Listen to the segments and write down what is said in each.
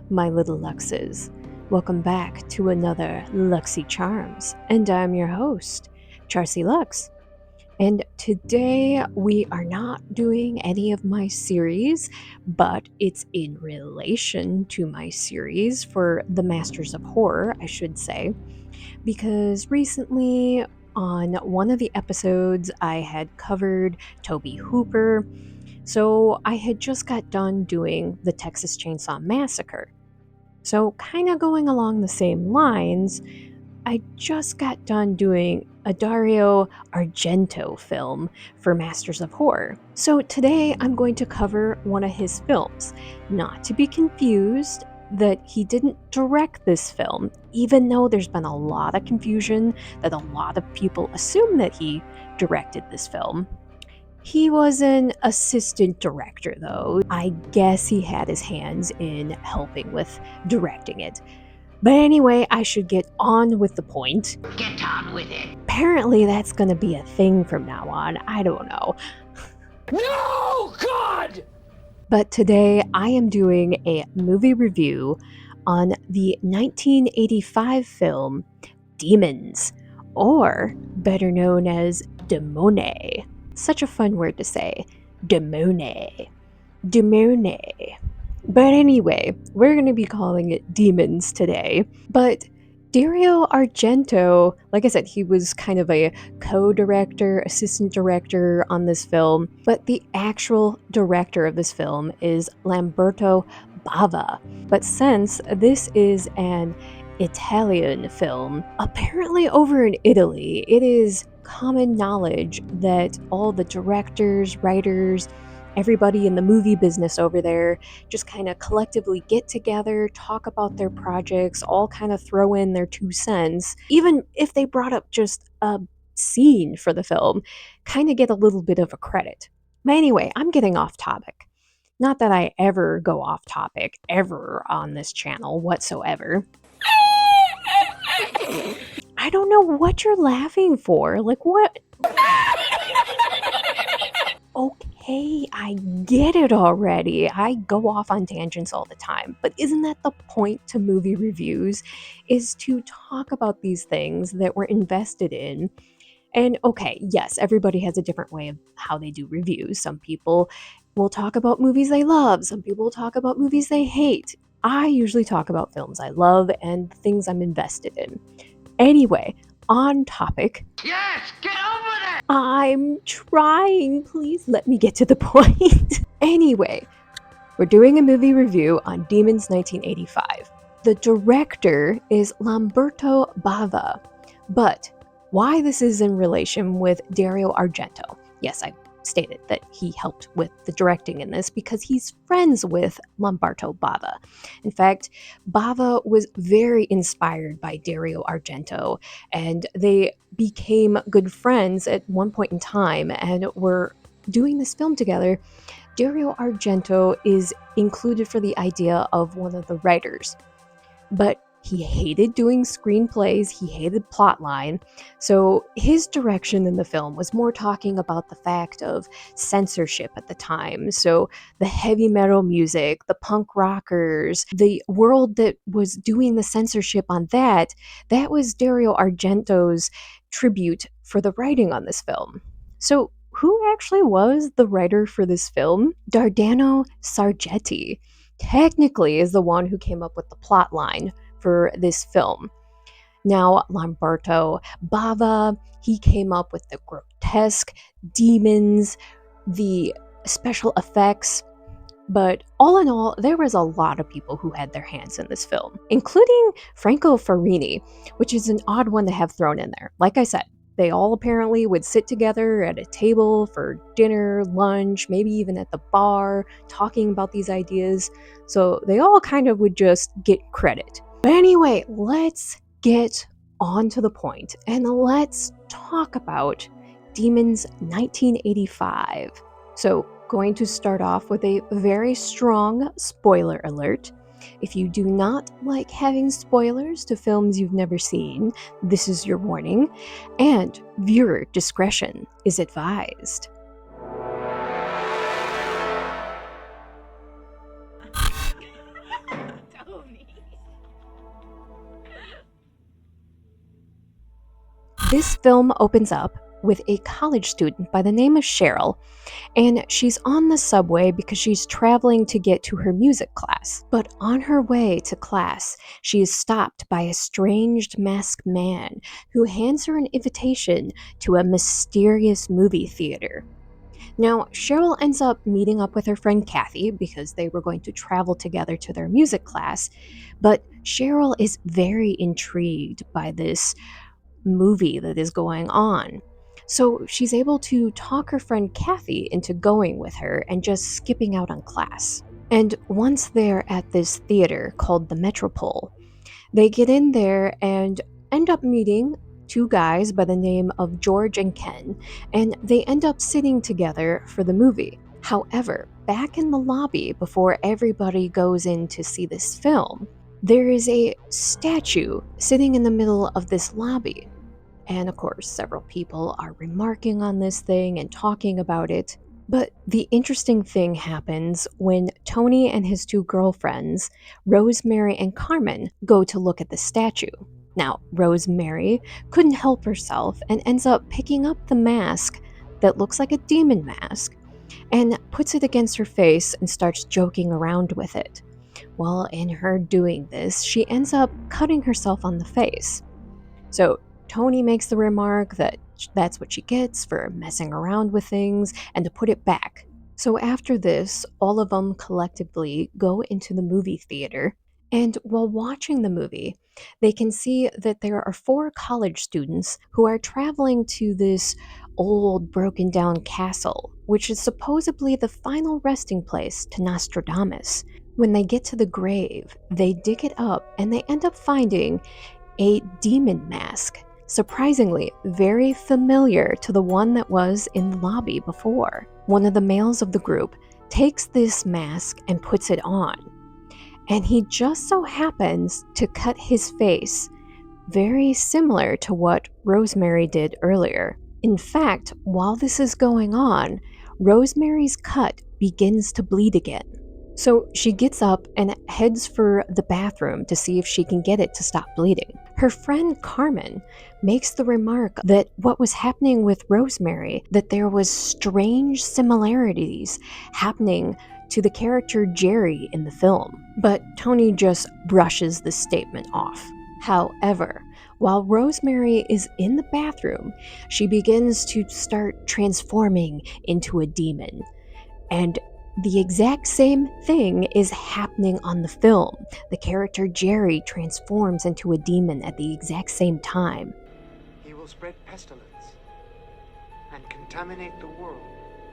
my little Luxes. Welcome back to another Luxy Charms, and I'm your host, Charcy Lux. And today we are not doing any of my series, but it's in relation to my series for the Masters of Horror, I should say, because recently on one of the episodes I had covered Tobe Hooper. So I had just got done doing the Texas Chainsaw Massacre. So, kind of going along the same lines, I just got done doing a Dario Argento film for Masters of Horror. So, today I'm going to cover one of his films. Not to be confused that he didn't direct this film, even though there's been a lot of confusion that a lot of people assume that he directed this film. He was an assistant director, though. I guess he had his hands in helping with directing it. But anyway, I should get on with the point. Get on with it. Apparently, that's going to be a thing from now on. I don't know. No, God! But today, I am doing a movie review on the 1985 film Demons, or better known as Demone. Such a fun word to say. Demone. Demone. But anyway, we're going to be calling it Demons today. But Dario Argento, like I said, he was kind of a co-director, assistant director on this film. But the actual director of this film is Lamberto Bava. But since this is an Italian film, apparently over in Italy, it is common knowledge that all the directors, writers, everybody in the movie business over there just kind of collectively get together, talk about their projects, all kind of throw in their 2 cents. Even if they brought up just a scene for the film, kind of get a little bit of a credit. But anyway, I'm getting off topic. Not that I ever go off topic, ever on this channel whatsoever. I don't know what you're laughing for. Like, what? Okay, I get it already. I go off on tangents all the time. But isn't that the point to movie reviews? Is to talk about these things that we're invested in. And okay, yes, everybody has a different way of how they do reviews. Some people will talk about movies they love. Some people will talk about movies they hate. I usually talk about films I love and things I'm invested in. Anyway, on topic. Yes, get over there! I'm trying. Please let me get to the point. Anyway, we're doing a movie review on Demons 1985. The director is Lamberto Bava. But why this is in relation with Dario Argento? Yes, I stated that he helped with the directing in this because he's friends with Lamberto Bava. In fact, Bava was very inspired by Dario Argento, and they became good friends at one point in time and were doing this film together. Dario Argento is included for the idea of one of the writers, but he hated doing screenplays, he hated plotline, so his direction in the film was more talking about the fact of censorship at the time. So the heavy metal music, the punk rockers, the world that was doing the censorship on that was Dario Argento's tribute for the writing on this film. So who actually was the writer for this film? Dardano Sacchetti technically is the one who came up with the plot line for this film. Now, Lamberto Bava, he came up with the grotesque demons, the special effects, but all in all, there was a lot of people who had their hands in this film, including Franco Ferrini, which is an odd one to have thrown in there. Like I said, they all apparently would sit together at a table for dinner, lunch, maybe even at the bar, talking about these ideas. So they all kind of would just get credit. But anyway, let's get on to the point and let's talk about Demons 1985. So, going to start off with a very strong spoiler alert. If you do not like having spoilers to films you've never seen, this is your warning, and viewer discretion is advised. This film opens up with a college student by the name of Cheryl, and she's on the subway because she's traveling to get to her music class. But on her way to class, she is stopped by a strange masked man who hands her an invitation to a mysterious movie theater. Now, Cheryl ends up meeting up with her friend Kathy because they were going to travel together to their music class, but Cheryl is very intrigued by this movie that is going on. So she's able to talk her friend Kathy into going with her and just skipping out on class. And once they're at this theater called the Metropole, they get in there and end up meeting two guys by the name of George and Ken, and they end up sitting together for the movie. However, back in the lobby before everybody goes in to see this film, there is a statue sitting in the middle of this lobby. And of course, several people are remarking on this thing and talking about it. But the interesting thing happens when Tony and his two girlfriends, Rosemary and Carmen, go to look at the statue. Now, Rosemary couldn't help herself and ends up picking up the mask that looks like a demon mask and puts it against her face and starts joking around with it. Well, in her doing this, she ends up cutting herself on the face. So Tony makes the remark that that's what she gets for messing around with things and to put it back. So after this, all of them collectively go into the movie theater, and while watching the movie, they can see that there are four college students who are traveling to this old broken down castle, which is supposedly the final resting place to Nostradamus. When they get to the grave, they dig it up and they end up finding a demon mask, surprisingly very familiar to the one that was in the lobby before. One of the males of the group takes this mask and puts it on, and he just so happens to cut his face very similar to what Rosemary did earlier. In fact, while this is going on, Rosemary's cut begins to bleed again. So she gets up and heads for the bathroom to see if she can get it to stop bleeding. Her friend Carmen makes the remark that what was happening with Rosemary, that there was strange similarities happening to the character Jerry in the film. But Tony just brushes this statement off. However, while Rosemary is in the bathroom, she begins to start transforming into a demon. And the exact same thing is happening on the film. The character Jerry transforms into a demon at the exact same time. He will spread pestilence and contaminate the world.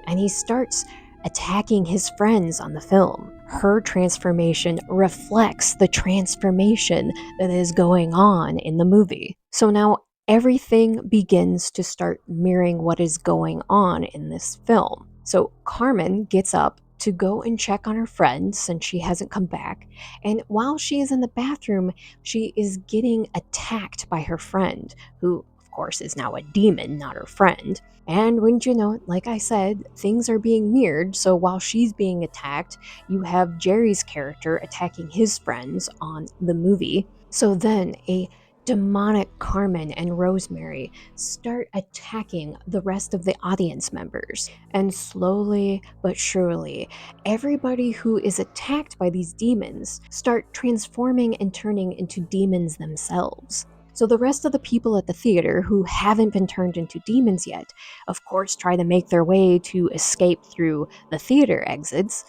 And he starts attacking his friends on the film. Her transformation reflects the transformation that is going on in the movie. So now everything begins to start mirroring what is going on in this film. So Carmen gets up to go and check on her friend since she hasn't come back. And while she is in the bathroom, she is getting attacked by her friend, who, of course, is now a demon, not her friend. And wouldn't you know, like I said, things are being mirrored. So while she's being attacked, you have Jerry's character attacking his friends on the movie. So then a demonic Carmen and Rosemary start attacking the rest of the audience members. And slowly but surely, everybody who is attacked by these demons start transforming and turning into demons themselves. So the rest of the people at the theater who haven't been turned into demons yet, of course, try to make their way to escape through the theater exits.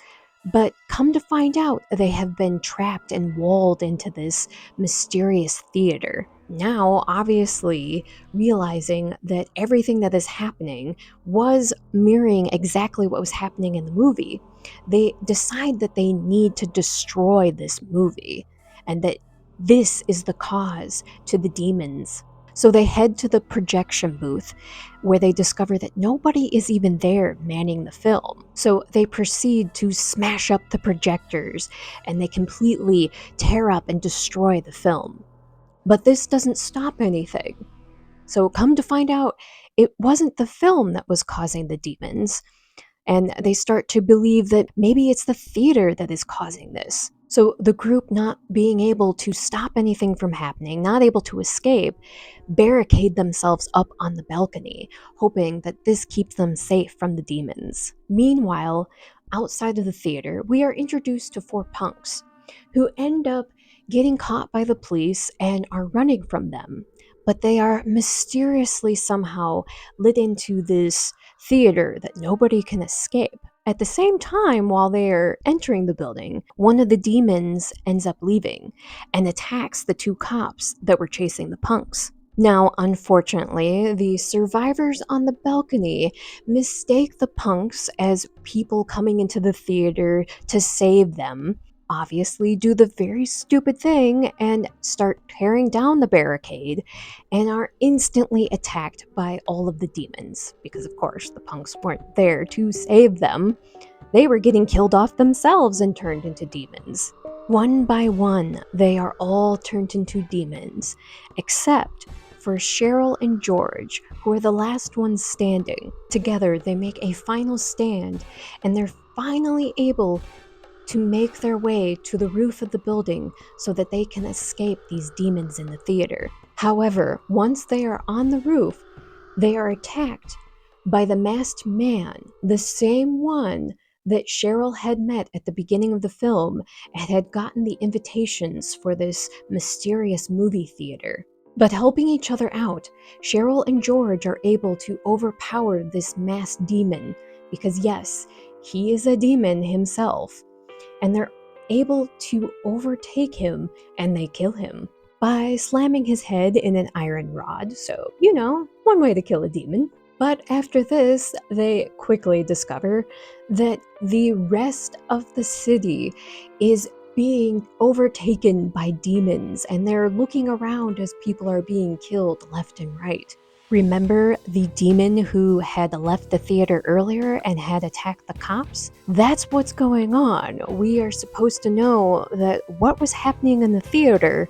But come to find out, they have been trapped and walled into this mysterious theater. Now, obviously, realizing that everything that is happening was mirroring exactly what was happening in the movie, they decide that they need to destroy this movie and that this is the cause to the demons. So they head to the projection booth, where they discover that nobody is even there manning the film. So they proceed to smash up the projectors, and they completely tear up and destroy the film. But this doesn't stop anything. So come to find out, it wasn't the film that was causing the demons, and they start to believe that maybe it's the theater that is causing this. So the group, not being able to stop anything from happening, not able to escape, barricade themselves up on the balcony, hoping that this keeps them safe from the demons. Meanwhile, outside of the theater, we are introduced to 4 punks who end up getting caught by the police and are running from them. But they are mysteriously somehow lit into this theater that nobody can escape. At the same time, while they are entering the building, one of the demons ends up leaving and attacks the 2 cops that were chasing the punks. Now, unfortunately, the survivors on the balcony mistake the punks as people coming into the theater to save them, obviously do the very stupid thing and start tearing down the barricade, and are instantly attacked by all of the demons, because of course the punks weren't there to save them. They were getting killed off themselves and turned into demons. One by one, they are all turned into demons, except for Cheryl and George, who are the last ones standing. Together, they make a final stand, and they're finally able to make their way to the roof of the building so that they can escape these demons in the theater. However, once they are on the roof, they are attacked by the masked man, the same one that Cheryl had met at the beginning of the film and had gotten the invitations for this mysterious movie theater. But helping each other out, Cheryl and George are able to overpower this masked demon, because yes, he is a demon himself, and they're able to overtake him, and they kill him by slamming his head in an iron rod. So, one way to kill a demon. But after this, they quickly discover that the rest of the city is being overtaken by demons, and they're looking around as people are being killed left and right. Remember the demon who had left the theater earlier and had attacked the cops? That's what's going on. We are supposed to know that what was happening in the theater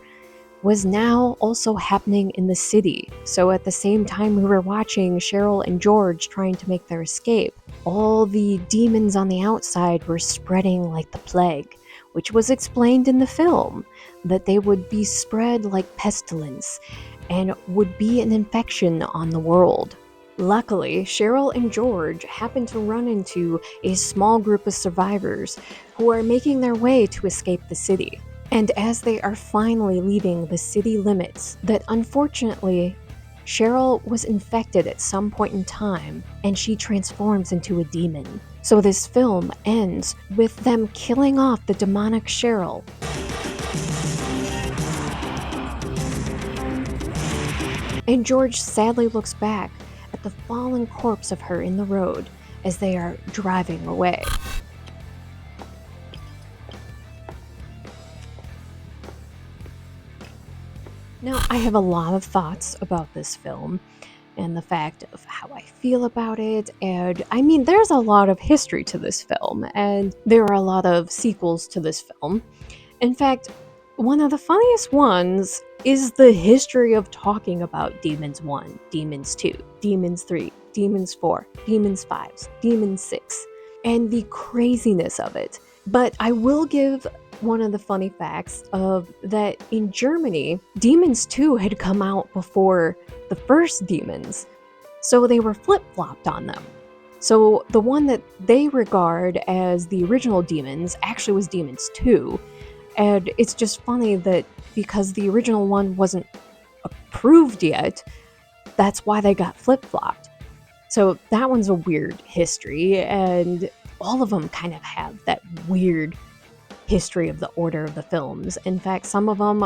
was now also happening in the city. So at the same time we were watching Cheryl and George trying to make their escape, all the demons on the outside were spreading like the plague, which was explained in the film, that they would be spread like pestilence and would be an infection on the world. Luckily, Cheryl and George happen to run into a small group of survivors who are making their way to escape the city. And as they are finally leaving the city limits, that unfortunately, Cheryl was infected at some point in time, and she transforms into a demon. So this film ends with them killing off the demonic Cheryl. And George sadly looks back at the fallen corpse of her in the road as they are driving away. Now, I have a lot of thoughts about this film and the fact of how I feel about it, and I mean, there's a lot of history to this film, and there are a lot of sequels to this film. In fact, one of the funniest ones is the history of talking about Demons 1, Demons 2, Demons 3, Demons 4, Demons 5, Demons 6, and the craziness of it. But I will give one of the funny facts of that in Germany, Demons 2 had come out before the first Demons, so they were flip-flopped on them. So the one that they regard as the original Demons actually was Demons 2, and it's just funny that because the original one wasn't approved yet, that's why they got flip-flopped. So that one's a weird history, and all of them kind of have that weird history of the order of the films. In fact, some of them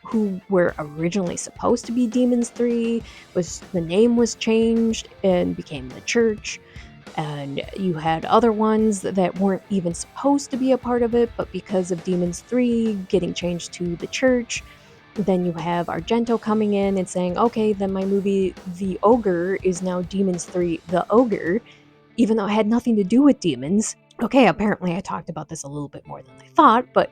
who were originally supposed to be Demons 3, the name was changed and became The Church, and you had other ones that weren't even supposed to be a part of it, but because of Demons 3 getting changed to The Church, then you have Argento coming in and saying, okay, then my movie The Ogre is now Demons 3 The Ogre, even though it had nothing to do with demons. Okay, apparently I talked about this a little bit more than I thought, but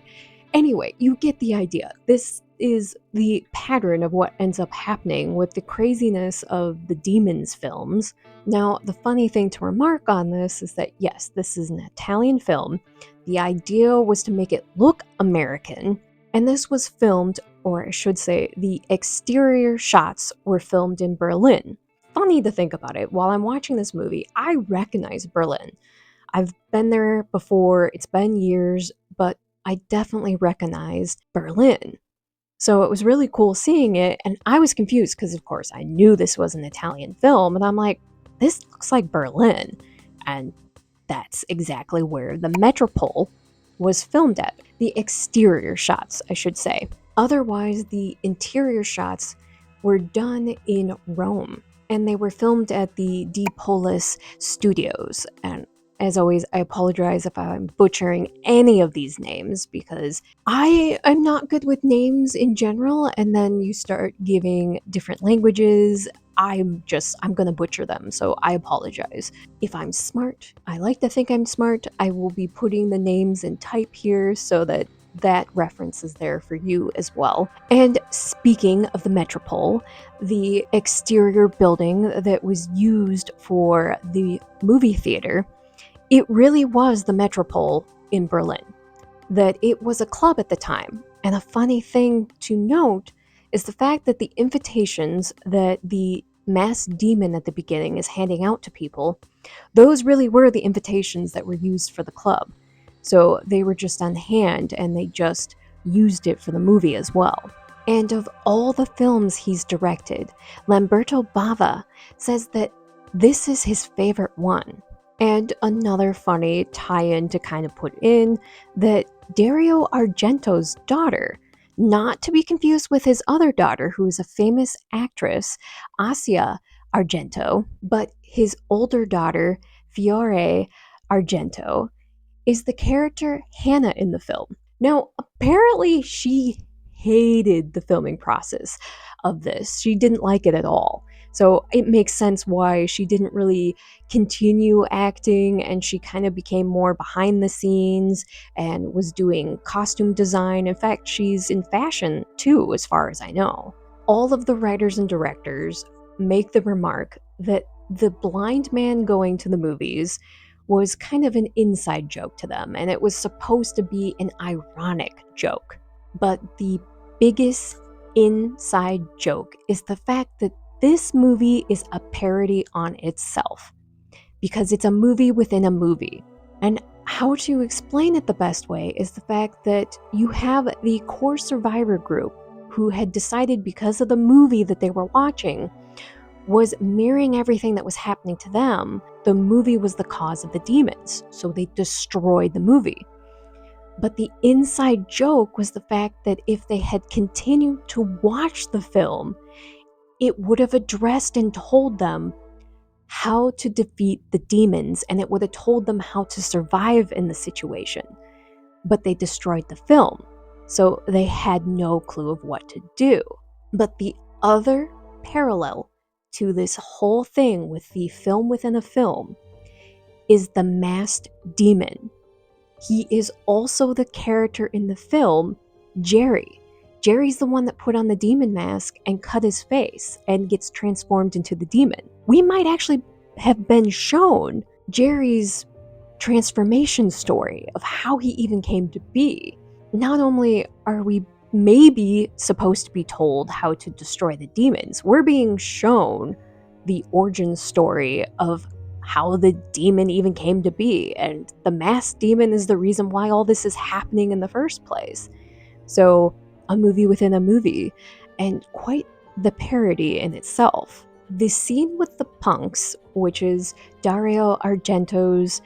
anyway, you get the idea. This is the pattern of what ends up happening with the craziness of the Demons films. Now, the funny thing to remark on this is that, yes, this is an Italian film. The idea was to make it look American, and this was filmed, or I should say, the exterior shots were filmed in Berlin. Funny to think about it, while I'm watching this movie, I recognize Berlin. I've been there before, it's been years, but I definitely recognized Berlin. So it was really cool seeing it, and I was confused because, of course, I knew this was an Italian film, and I'm like, this looks like Berlin. And that's exactly where the Metropole was filmed at. The exterior shots, I should say. Otherwise, the interior shots were done in Rome, and they were filmed at the Di Polis Studios. And as always, I apologize if I'm butchering any of these names because I'm not good with names in general, and then you start giving different languages. I'm gonna butcher them, so I apologize. If I'm smart, I like to think I'm smart, I will be putting the names in type here so that reference is there for you as well. And speaking of the Metropole, the exterior building that was used for the movie theater, it really was the Metropole in Berlin. That it was a club at the time. And a funny thing to note is the fact that the invitations that the masked demon at the beginning is handing out to people, those really were the invitations that were used for the club. So they were just on hand and they just used it for the movie as well. And of all the films he's directed, Lamberto Bava says that this is his favorite one. And another funny tie-in to kind of put in, that Dario Argento's daughter, not to be confused with his other daughter, who is a famous actress, Asia Argento, but his older daughter, Fiore Argento, is the character Hannah in the film. Now, apparently she hated the filming process of this. She didn't like it at all. So it makes sense why she didn't really continue acting, and she kind of became more behind the scenes and was doing costume design. In fact, she's in fashion too, as far as I know. All of the writers and directors make the remark that the blind man going to the movies was kind of an inside joke to them, and it was supposed to be an ironic joke. But the biggest inside joke is the fact that this movie is a parody on itself, because it's a movie within a movie. And how to explain it the best way is the fact that you have the core survivor group who had decided, because of the movie that they were watching was mirroring everything that was happening to them, the movie was the cause of the demons, so they destroyed the movie. But the inside joke was the fact that if they had continued to watch the film, it would have addressed and told them how to defeat the demons, and it would have told them how to survive in the situation. But they destroyed the film, so they had no clue of what to do. But the other parallel to this whole thing with the film within a film is the masked demon. He is also the character in the film, Jerry. Jerry's the one that put on the demon mask and cut his face and gets transformed into the demon. We might actually have been shown Jerry's transformation story of how he even came to be. Not only are we maybe supposed to be told how to destroy the demons, we're being shown the origin story of how the demon even came to be, and the masked demon is the reason why all this is happening in the first place. So, a movie within a movie, and quite the parody in itself. The scene with the punks, which is Dario Argento's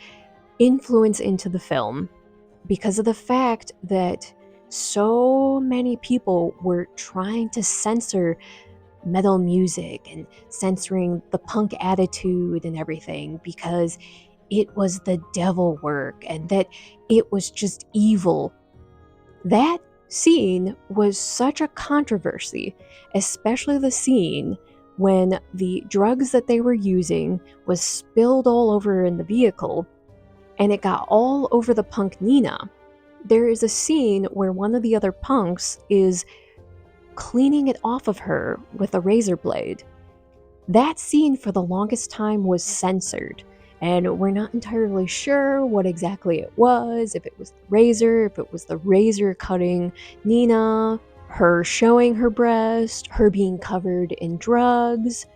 influence into the film, because of the fact that so many people were trying to censor metal music and censoring the punk attitude and everything because it was the devil work and that it was just evil. That scene was such a controversy, especially the scene when the drugs that they were using was spilled all over in the vehicle and it got all over the punk Nina. There is a scene where one of the other punks is cleaning it off of her with a razor blade. That scene for the longest time was censored, And we're not entirely sure what exactly it was, if it was the razor, if it was the razor cutting Nina, her showing her breast, her being covered in drugs.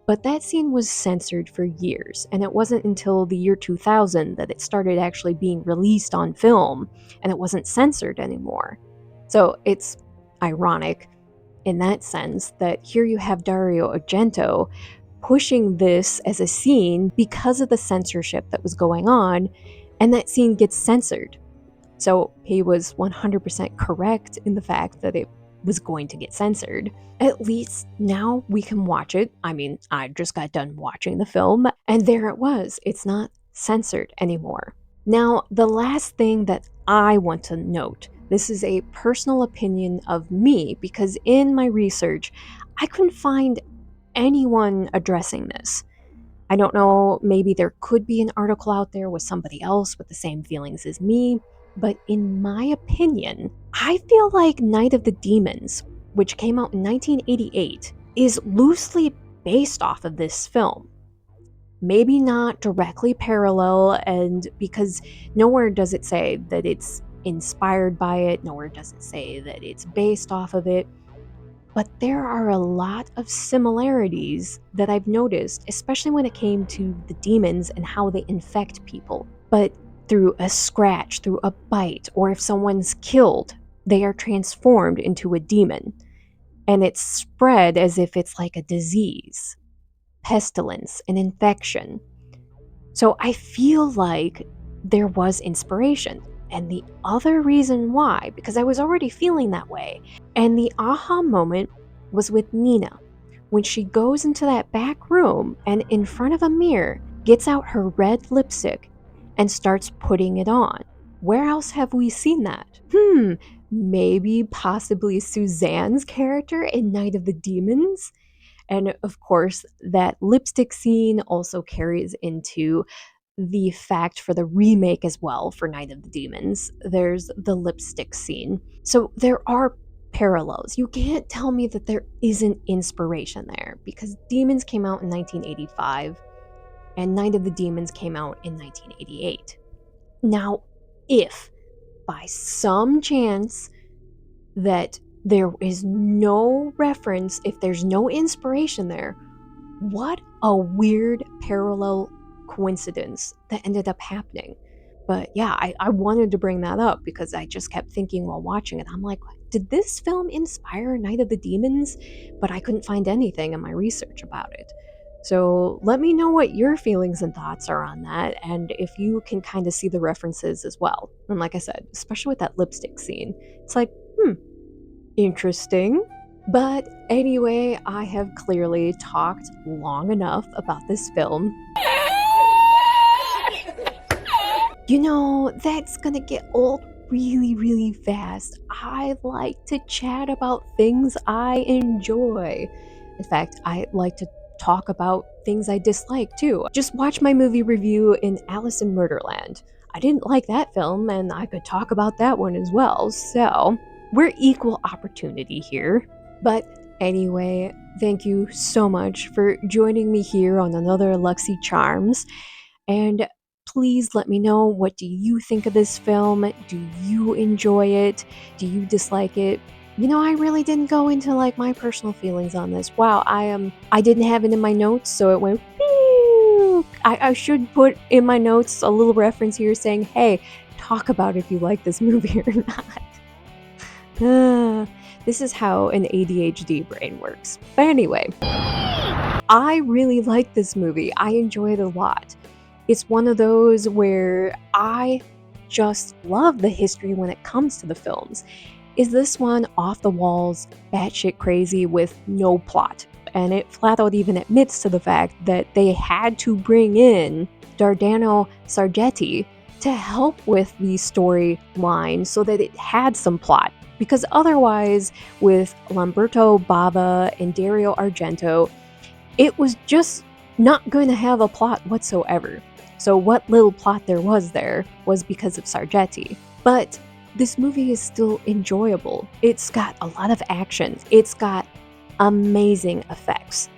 But that scene was censored for years, and it wasn't until the year 2000 that it started actually being released on film, and it wasn't censored anymore. So it's ironic in that sense that here you have Dario Argento pushing this as a scene because of the censorship that was going on, and that scene gets censored. So he was 100% correct in the fact that it was going to get censored. At least now we can watch it. I mean, I just got done watching the film, and there it was. It's not censored anymore. Now, the last thing that I want to note, this is a personal opinion of me, because in my research, I couldn't find anyone addressing this. I don't know, maybe there could be an article out there with somebody else with the same feelings as me, but in my opinion, I feel like Night of the Demons, which came out in 1988, is loosely based off of this film. Maybe not directly parallel, and because nowhere does it say that it's inspired by it, nowhere does it say that it's based off of it, but there are a lot of similarities that I've noticed, especially when it came to the demons and how they infect people. But through a scratch, through a bite, or if someone's killed, they are transformed into a demon. And it's spread as if it's like a disease, pestilence, an infection. So I feel like there was inspiration. And the other reason why, because I was already feeling that way, and the aha moment was with Nina, when she goes into that back room and in front of a mirror gets out her red lipstick and starts putting it on. Where else have we seen that? Maybe possibly Suzanne's character in Night of the Demons? And of course, that lipstick scene also carries into the fact for the remake as well for Night of the Demons. There's the lipstick scene. So there are parallels. You can't tell me that there isn't inspiration there, because Demons came out in 1985 and Night of the Demons came out in 1988. Now, if by some chance that there is no reference, if there's no inspiration there, what a weird parallel coincidence that ended up happening. But yeah, I wanted to bring that up because I just kept thinking while watching it. I'm like, did this film inspire Night of the Demons? But I couldn't find anything in my research about it. So let me know what your feelings and thoughts are on that, and if you can kind of see the references as well. And like I said, especially with that lipstick scene, it's like, interesting. But anyway, I have clearly talked long enough about this film. You know, that's gonna get old really, really fast. I like to chat about things I enjoy. In fact, I like to talk about things I dislike too. Just watch my movie review in Alice in Murderland. I didn't like that film, and I could talk about that one as well. So, we're equal opportunity here. But anyway, thank you so much for joining me here on another Luxy Charms. And please let me know, what do you think of this film? Do you enjoy it? Do you dislike it? You know, I really didn't go into like my personal feelings on this. Wow, I didn't have it in my notes, so it went pew. I should put in my notes a little reference here saying, hey, talk about if you like this movie or not. This is how an ADHD brain works. But anyway, I really like this movie. I enjoy it a lot. It's one of those where I just love the history when it comes to the films. Is this one off the walls, batshit crazy with no plot? And it flat out even admits to the fact that they had to bring in Dardano Sacchetti to help with the storyline so that it had some plot. Because otherwise, with Lamberto, Bava, and Dario Argento, it was just not going to have a plot whatsoever. So what little plot there was because of Sacchetti. But this movie is still enjoyable. It's got a lot of action. It's got amazing effects.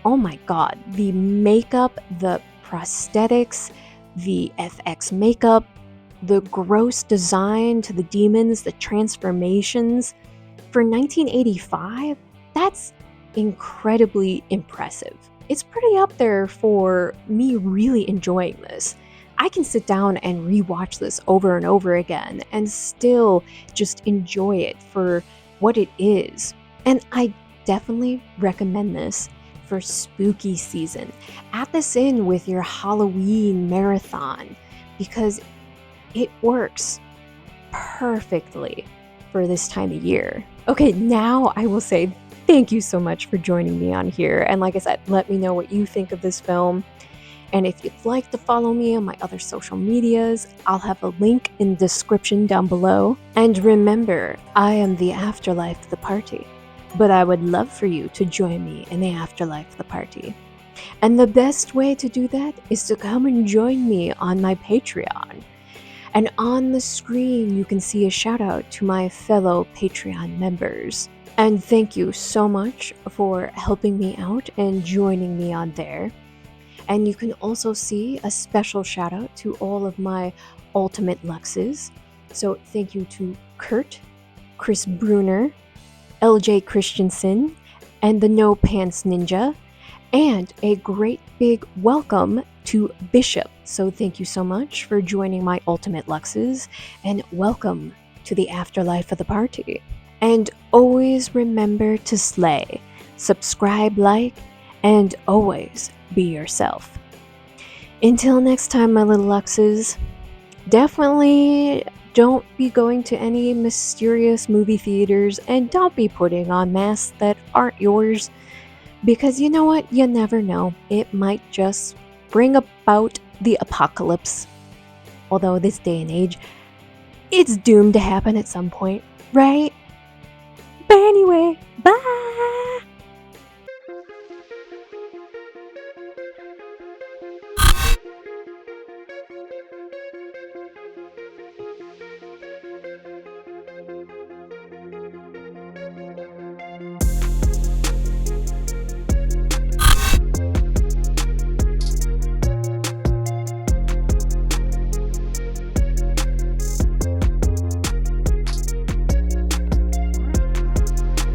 Oh my god, the makeup, the prosthetics, the FX makeup, the gross design to the demons, the transformations. For 1985, that's incredibly impressive. It's pretty up there for me really enjoying this. I can sit down and rewatch this over and over again and still just enjoy it for what it is. And I definitely recommend this for spooky season. Add this in with your Halloween marathon because it works perfectly for this time of year. Okay, now I will say thank you so much for joining me on here. And like I said, let me know what you think of this film. And if you'd like to follow me on my other social medias, I'll have a link in the description down below. And remember, I am the afterlife of the party, but I would love for you to join me in the afterlife of the party. And the best way to do that is to come and join me on my Patreon. And on the screen, you can see a shout out to my fellow Patreon members. And thank you so much for helping me out and joining me on there. And you can also see a special shout out to all of my Ultimate Luxes. So thank you to Kurt, Chris Bruner, LJ Christensen, and the No Pants Ninja. And a great big welcome to Bishop. So thank you so much for joining my Ultimate Luxes, and welcome to the afterlife of the party. And always remember to slay, subscribe, like, and always be yourself. Until next time, my little Luxes, definitely don't be going to any mysterious movie theaters, and don't be putting on masks that aren't yours, because you know what? You never know. It might just bring about the apocalypse. Although this day and age, it's doomed to happen at some point, right? But anyway, bye!